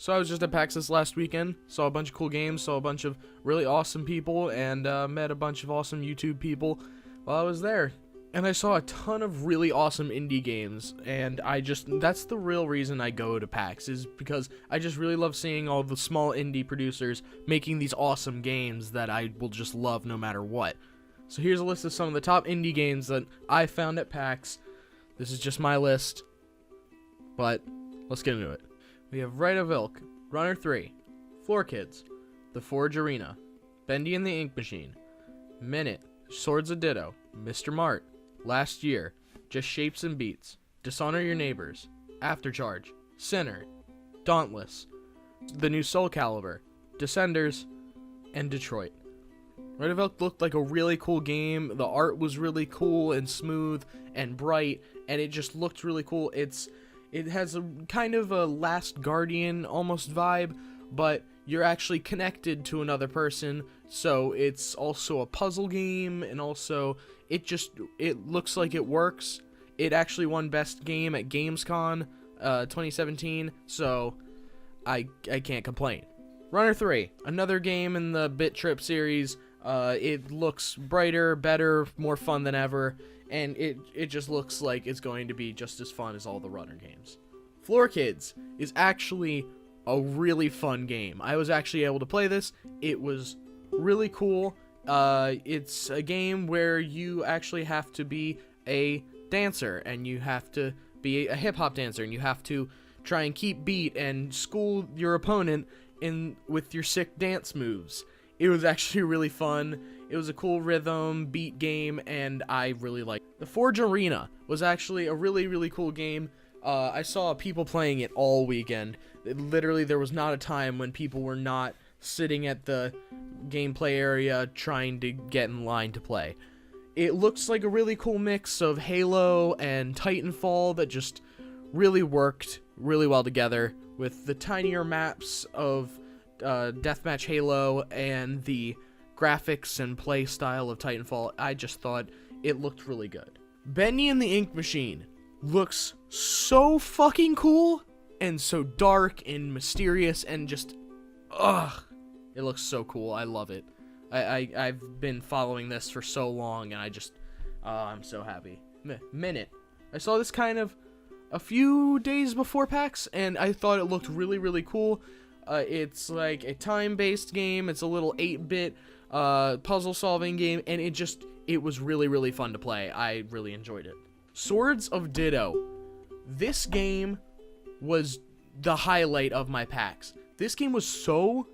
So I was just at PAX this last weekend, saw a bunch of cool games, saw a bunch of really awesome people, and met a bunch of awesome YouTube people while I was there. And I saw a ton of really awesome indie games, and that's the real reason I go to PAX, is because I just really love seeing all the small indie producers making these awesome games that I will just love no matter what. So here's a list of some of the top indie games that I found at PAX. This is just my list, but let's get into it. We have Rite of Ilk, Runner 3, Floor Kids, The Forge Arena, Bendy and the Ink Machine, Minute, Swords of Ditto, Mr. Mart, Last Year, Just Shapes and Beats, Dishonor Your Neighbors, Aftercharge, Sinner, Dauntless, The New Soul Calibur, Descenders, and Detroit. Rite of Ilk looked like a really cool game. The art was really cool and smooth and bright, and it just looked really cool. It has a kind of a Last Guardian almost vibe, but you're actually connected to another person, so it's also a puzzle game, and also it looks like it works. It actually won Best Game at Gamescom 2017, so I can't complain. Runner 3, another game in the Bit Trip series. It looks brighter, better, more fun than ever, and it just looks like it's going to be just as fun as all the Runner games. Floor Kids is actually a really fun game. I was actually able to play this. It was really cool. It's a game where you actually have to be a dancer, and you have to be a hip-hop dancer, and you have to try and keep beat and school your opponent with your sick dance moves. It was actually really fun. It was a cool rhythm, beat game, and I really liked it. The Forge Arena was actually a really, really cool game. I saw people playing it all weekend. Literally, there was not a time when people were not sitting at the gameplay area trying to get in line to play. It looks like a really cool mix of Halo and Titanfall that just really worked really well together, with the tinier maps of Deathmatch Halo and the graphics and play style of Titanfall. I just thought it looked really good. Bendy and the Ink Machine looks so fucking cool and so dark and mysterious and just it looks so cool. I love it. I've been following this for so long, and I'm so happy. Minute. I saw this kind of a few days before PAX, and I thought it looked really, really cool. It's like a time-based game. It's a little 8-bit puzzle-solving game, and it was really, really fun to play. I really enjoyed it. Swords of Ditto. This game was the highlight of my PAX. This game was so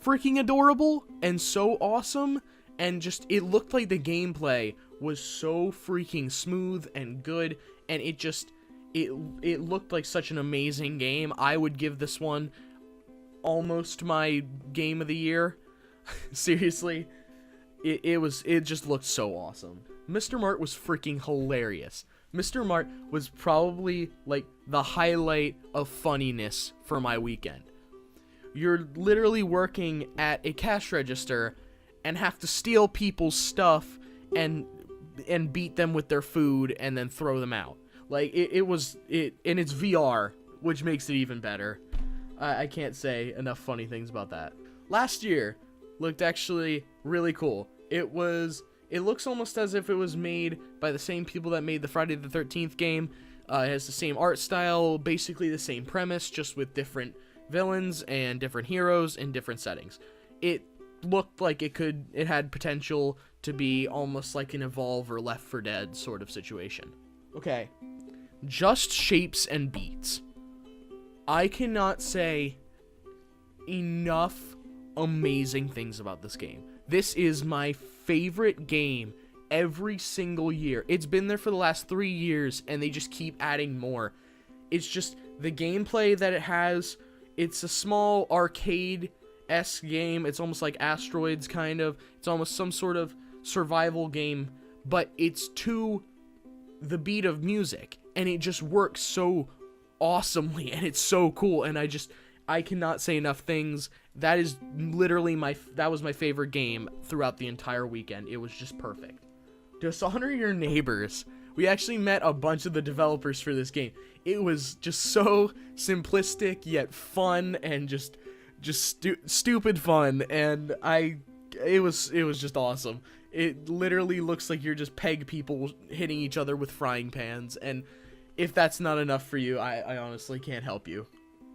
freaking adorable and so awesome, and it looked like the gameplay was so freaking smooth and good, and it looked like such an amazing game. I would give this one almost my game of the year. Seriously, it just looked so awesome. Mr. Mart was freaking hilarious. Mr. Mart was probably like the highlight of funniness for my weekend. You're literally working at a cash register and have to steal people's stuff and beat them with their food and then throw them out. Like, and it's VR, which makes it even better. I can't say enough funny things about that. Last Year looked actually really cool. It looks almost as if it was made by the same people that made the Friday the 13th game. It has the same art style, basically the same premise, just with different villains and different heroes in different settings. It looked like it had potential to be almost like an Evolve or Left 4 Dead sort of situation. Okay, Just Shapes and Beats. I cannot say enough amazing things about this game. This is my favorite game every single year. It's been there for the last 3 years, and they just keep adding more. It's just the gameplay that it has. It's a small arcade-esque game. It's almost like Asteroids, kind of. It's almost some sort of survival game, but it's to the beat of music, and it just works so awesomely, and it's so cool, and I cannot say enough things. That is literally that was my favorite game throughout the entire weekend. It was just perfect. Dishonor Your Neighbors we actually met a bunch of the developers for this game. It was just so simplistic yet fun, and just stupid fun, and it was just awesome. It literally looks like you're just peg people hitting each other with frying pans, and if that's not enough for you, I honestly can't help you.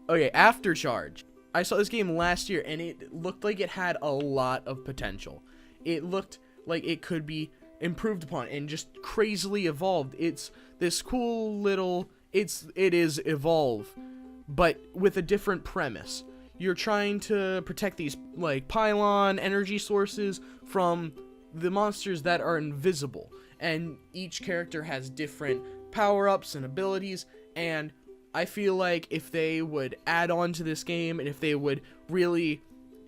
Okay, Aftercharge. I saw this game last year, and it looked like it had a lot of potential. It looked like it could be improved upon and just crazily evolved. It's this cool little, it is Evolve, but with a different premise. You're trying to protect these like pylon energy sources from the monsters that are invisible, and each character has different power-ups and abilities, and I feel like if they would add on to this game, and if they would really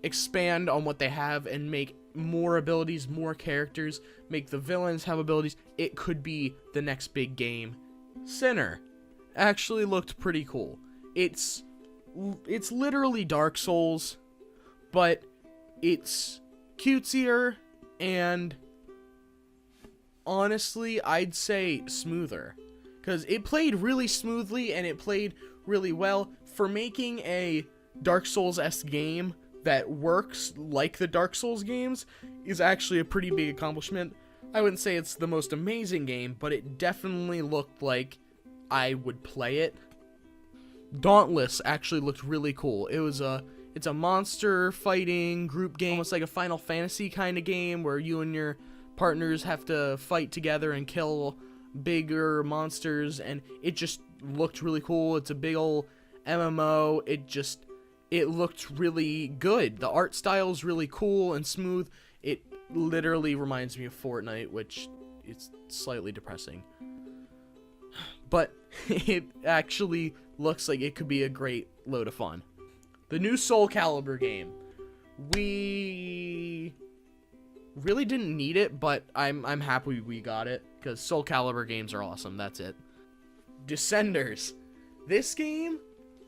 expand on what they have and make more abilities, more characters, make the villains have abilities, it could be the next big game. Sinner actually looked pretty cool. It's literally Dark Souls, but it's cutesier and honestly, I'd say smoother, because it played really smoothly and it played really well. For making a Dark Souls-esque game that works like the Dark Souls games is actually a pretty big accomplishment. I wouldn't say it's the most amazing game, but it definitely looked like I would play it. Dauntless actually looked really cool. It's a monster fighting group game, almost like a Final Fantasy kind of game where you and your partners have to fight together and kill bigger monsters, and it just looked really cool. It's a big old MMO. It looked really good. The art style is really cool and smooth. It literally reminds me of Fortnite, which is slightly depressing. But it actually looks like it could be a great load of fun. The new Soul Calibur game. We really didn't need it, but I'm happy we got it, because Soul Calibur games are awesome. That's it. Descenders. This game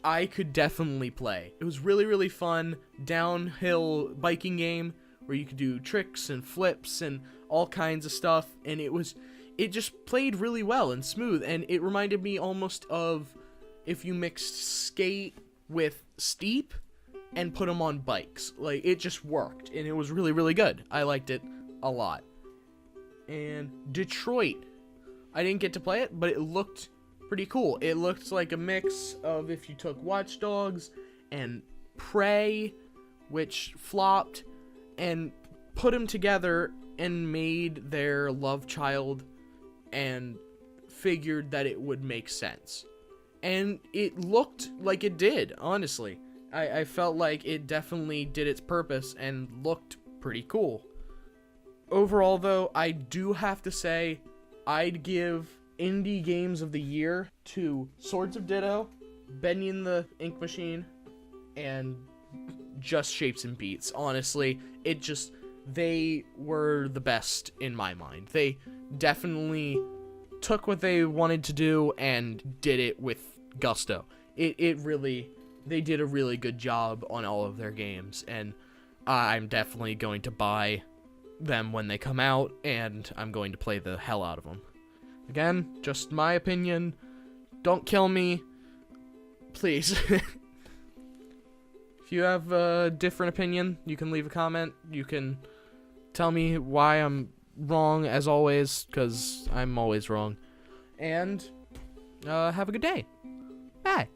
I could definitely play. It was really, really fun downhill biking game where you could do tricks and flips and all kinds of stuff, and it just played really well and smooth, and it reminded me almost of if you mixed Skate with Steep and put them on bikes. Like, it just worked, and it was really, really good. I liked it a lot. And Detroit. I didn't get to play it, but it looked pretty cool. It looked like a mix of if you took Watch Dogs and Prey, which flopped, and put them together and made their love child and figured that it would make sense. And it looked like it did, honestly. I felt like it definitely did its purpose and looked pretty cool. Overall, though, I do have to say I'd give Indie Games of the Year to Swords of Ditto, Benyon the Ink Machine, and Just Shapes and Beats. Honestly, they were the best in my mind. They definitely took what they wanted to do and did it with gusto. They did a really good job on all of their games, and I'm definitely going to buy them when they come out, and I'm going to play the hell out of them. Again, just my opinion. Don't kill me, please. If you have a different opinion, you can leave a comment. You can tell me why I'm wrong, as always, because I'm always wrong. And have a good day. Bye.